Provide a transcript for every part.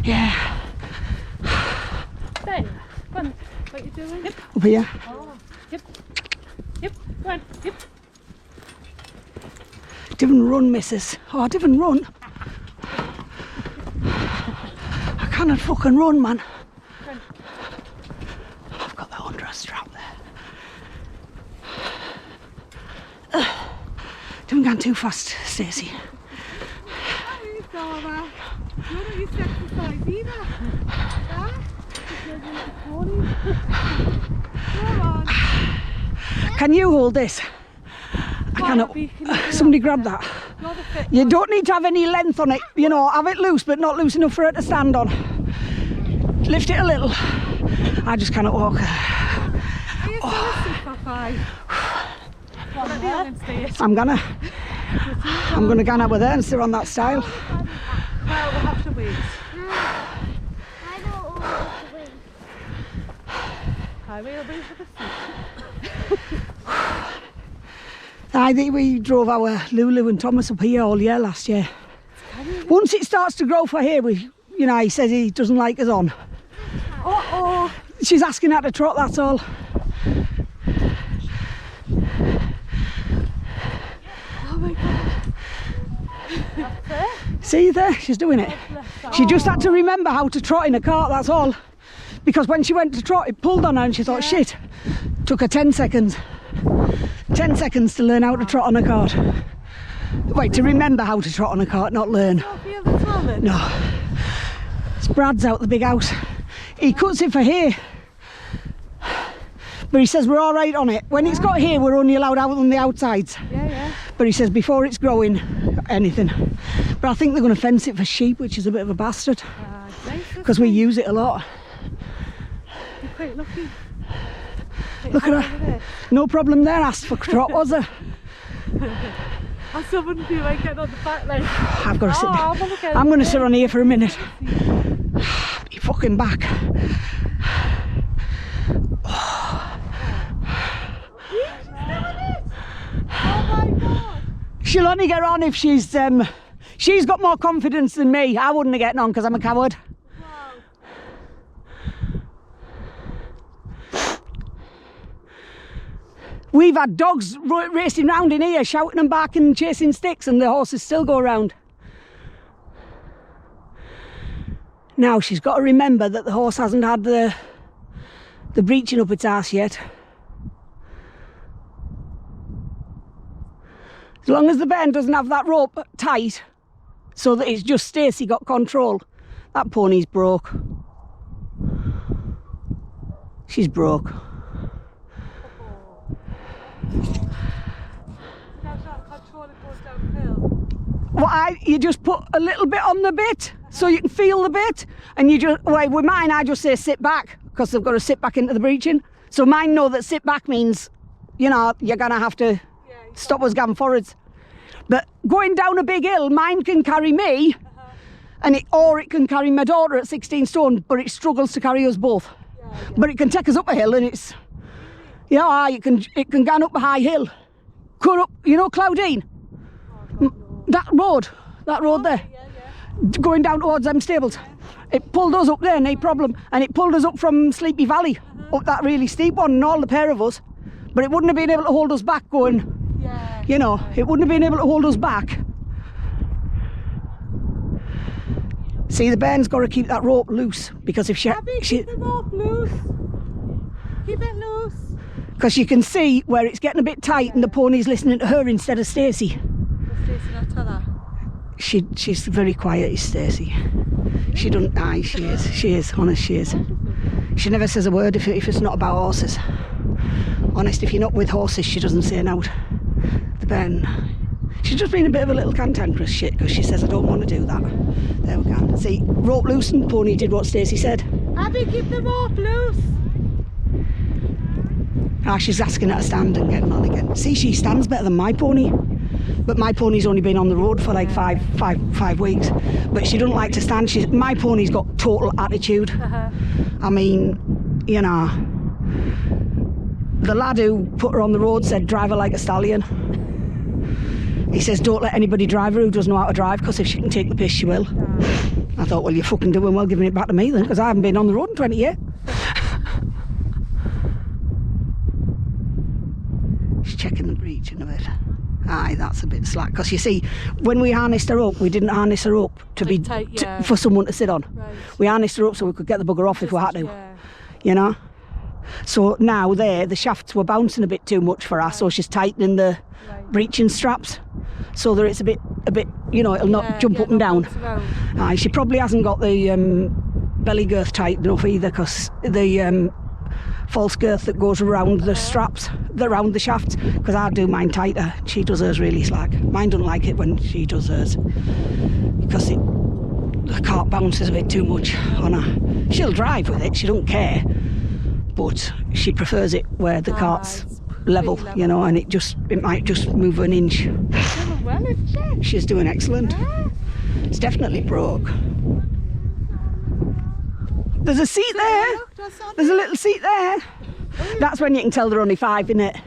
Yeah. There. Go on. What are you doing? Yep. Up here. Oh. Yep. Yep. Go on. Yep. Different run, missus. Oh, different run. I cannot fucking run, man. I've got that under a strap there. Don't go too fast, Stacey. You're not used to exercise either. Come on. Can you hold this? I cannot. Somebody grab that. You don't need to have any length on it, you know, have it loose but not loose enough for it to stand on. Lift it a little. I just cannot walk. Are you still asleep for 5? I'm gonna go out with her and sit on that style. Well, we'll have to wait. I don't want to wait. I will wait for the seat. I think we drove our Lulu and Thomas up here all year last year. Once it starts to grow for here, you know, he says he doesn't like us on. Uh-oh. She's asking how to trot, that's all. Oh my God. That's it. See there, she's doing it. She just had to remember how to trot in a cart, that's all. Because when she went to trot, it pulled on her and she thought, shit. Took her 10 seconds. 10 seconds to learn how to trot on a cart. Wait, to remember how to trot on a cart, not learn. You don't feel the swelling? No. It's Brad's out the big house. He cuts it for here. But he says we're all right on it. When it's got here, we're only allowed out on the outsides. Yeah, yeah. But he says before it's growing, anything. But I think they're going to fence it for sheep, which is a bit of a bastard. Because we use it a lot. You're quite lucky. Look at her. No problem there, asked for trot, was there? I still wouldn't feel like getting on the back leg. I've got to sit down. I'm going to sit on here for a minute. Be fucking back. She'll only get on if she's got more confidence than me. I wouldn't have gotten on because I'm a coward. We've had dogs racing round in here, shouting and barking and chasing sticks, and the horses still go around. Now she's got to remember that the horse hasn't had the breeching up its arse yet. As long as the bairn doesn't have that rope tight, so that it's just Stacey got control, that pony's broke. She's broke. Well, you just put a little bit on the bit so you can feel the bit, and you just, well, with mine I just say sit back because they've got to sit back into the breeching. So mine know that sit back means, you know, you're gonna have to stop us going forwards. But going down a big hill, mine can carry me, or it can carry my daughter at 16 stone, but it struggles to carry us both. But it can take us up a hill, and it's, yeah, it can go up a high hill. Cut up, you know, Cloudine. That road there, going down towards them stables. It pulled us up there, no problem, and it pulled us up from Sleepy Valley, up that really steep one, and all the pair of us. But it wouldn't have been able to hold us back going, you know, it wouldn't have been able to hold us back. See, the bairn's got to keep that rope loose, because if keep the rope loose. Keep it loose. Because you can see where it's getting a bit tight and the pony's listening to her instead of Stacey. She's very quiet, is Stacey. She doesn't, she is, honest, she is. She never says a word if it's not about horses. Honest, if you're not with horses, she doesn't say an out. The bairn, she's just been a bit of a little cantankerous shit because she says I don't want to do that. There we go. See, rope loose and pony did what Stacey said. Abby, keep the rope loose. Ah, she's asking her to stand and getting on again. See, she stands better than my pony. But my pony's only been on the road for like five weeks. But she doesn't like to stand. My pony's got total attitude. I mean, you know, the lad who put her on the road said drive her like a stallion. He says, don't let anybody drive her who doesn't know how to drive, because if she can take the piss, she will. I thought, well, you're fucking doing well giving it back to me then, because I haven't been on the road in 20 years. She's checking the breeching a bit. Aye, that's a bit slack, because you see, when we harnessed her up, we didn't harness her up to be Tight, for someone to sit on. Right. We harnessed her up so we could get the bugger off if we had to, Yeah. you know. So now the shafts were bouncing a bit too much for her, so she's tightening the breeching straps so that it's a bit, you know, it'll not jump up and down. Aye, she probably hasn't got the belly girth tight enough either, because the false girth that goes around the straps, around the shafts, because I do mine tighter. She does hers really slack. Mine doesn't like it when she does hers, because the cart bounces a bit too much on her. She'll drive with it, she don't care, but she prefers it where the cart's level, you know, and it might just move an inch. Well, isn't she? She's doing excellent. It's definitely broke. There's a seat there. There's a little seat there. That's when you can tell they're only 5, innit?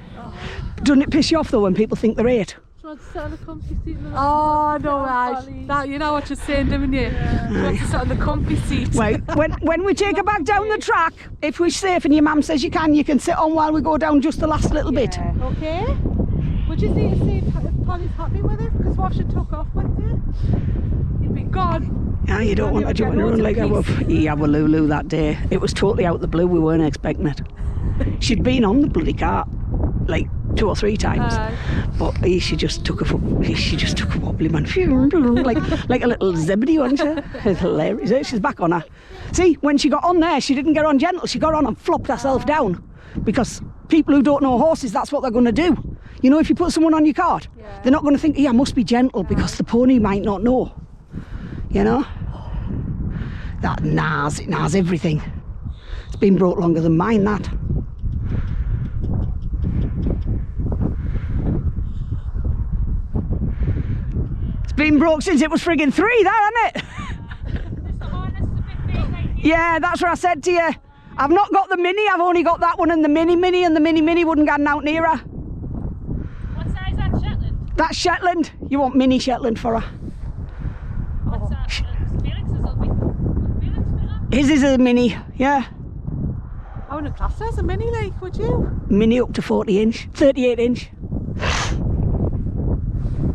Doesn't it piss you off though when people think they're 8? Oh no, right. That, you know what you're saying, don't you? She wants to sit on the comfy seat. Well, when we take her back down the track, if we're safe and your mum says you can sit on while we go down just the last little bit. Okay. We just need to see if Polly's happy with it, because what she took off with you, you'd be gone. Yeah, you don't want to jump in her run like that. Yeah, with Lulu that day. It was totally out the blue, we weren't expecting it. She'd been on the bloody cart like 2 or 3 times, but she just took a wobbly man, like a little zebedee, wasn't she? It's hilarious. She's back on her. See, when she got on there, she didn't get on gentle. She got on and flopped herself down, because people who don't know horses, that's what they're going to do. You know, if you put someone on your cart, they're not going to think, yeah, I must be gentle, because the pony might not know. You know, that nars, it nars everything. It's been broke longer than mine, that. It's been broke since it was friggin' 3, that, hasn't it? Yeah, that's what I said to you. I've not got the mini, I've only got that one and the mini, and the mini wouldn't get out near her. What size is that, Shetland? That's Shetland. You want mini Shetland for her. What's that? Felix's will be. Felix fit that? His is a mini, yeah. I wouldn't class her as a mini, like, would you? Mini up to 40 inch, 38 inch.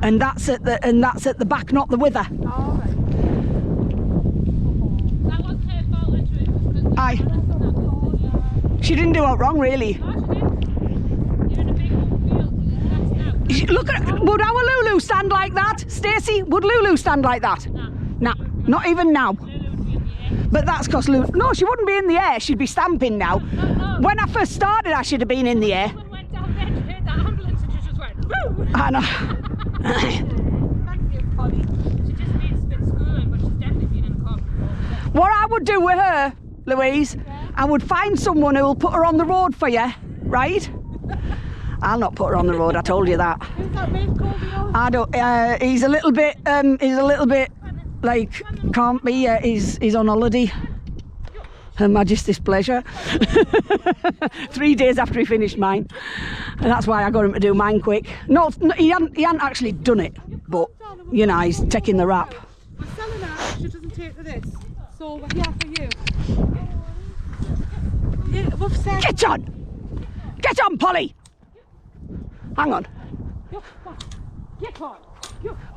And that's at the back, not the wither. Oh, right. That wasn't her fault, actually. It was because Aye. She didn't do it wrong, really. No, she didn't. You're in a big field. That's now. Look at, would our Lulu stand like that? Stacey, would Lulu stand like that? No. Nah, not even now. Lulu would be in the air. But that's because Lulu, no, she wouldn't be in the air, she'd be stamping now. No. When I first started, I should have been in the air. When went down there, she heard that ambulance and she just went, woo! I know. Thank you, Polly. She just needs a bit of schooling, but she's definitely been in the car before. What I would do with her, Louise, I would find someone who will put her on the road for you, right? I'll not put her on the road, I told you that. Who's that mate called yours? I don't, he's a little bit, like, can't be, he's on holiday. Her Majesty's pleasure. 3 days after he finished mine. And that's why I got him to do mine quick. No, he hadn't actually done it, but, you know, he's taking the rap. We're selling her if she doesn't take to this. So we're here for you. Yeah, we've said... Get on! Get on, Polly! Hang on. Get on!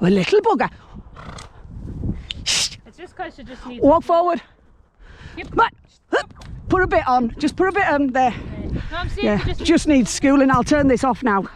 A little bugger. Shh. It's just because she just needs. Walk forward. Yep. But, put a bit on. Just put a bit on there. No, I'm saying Yeah, she just just needs schooling. I'll turn this off now.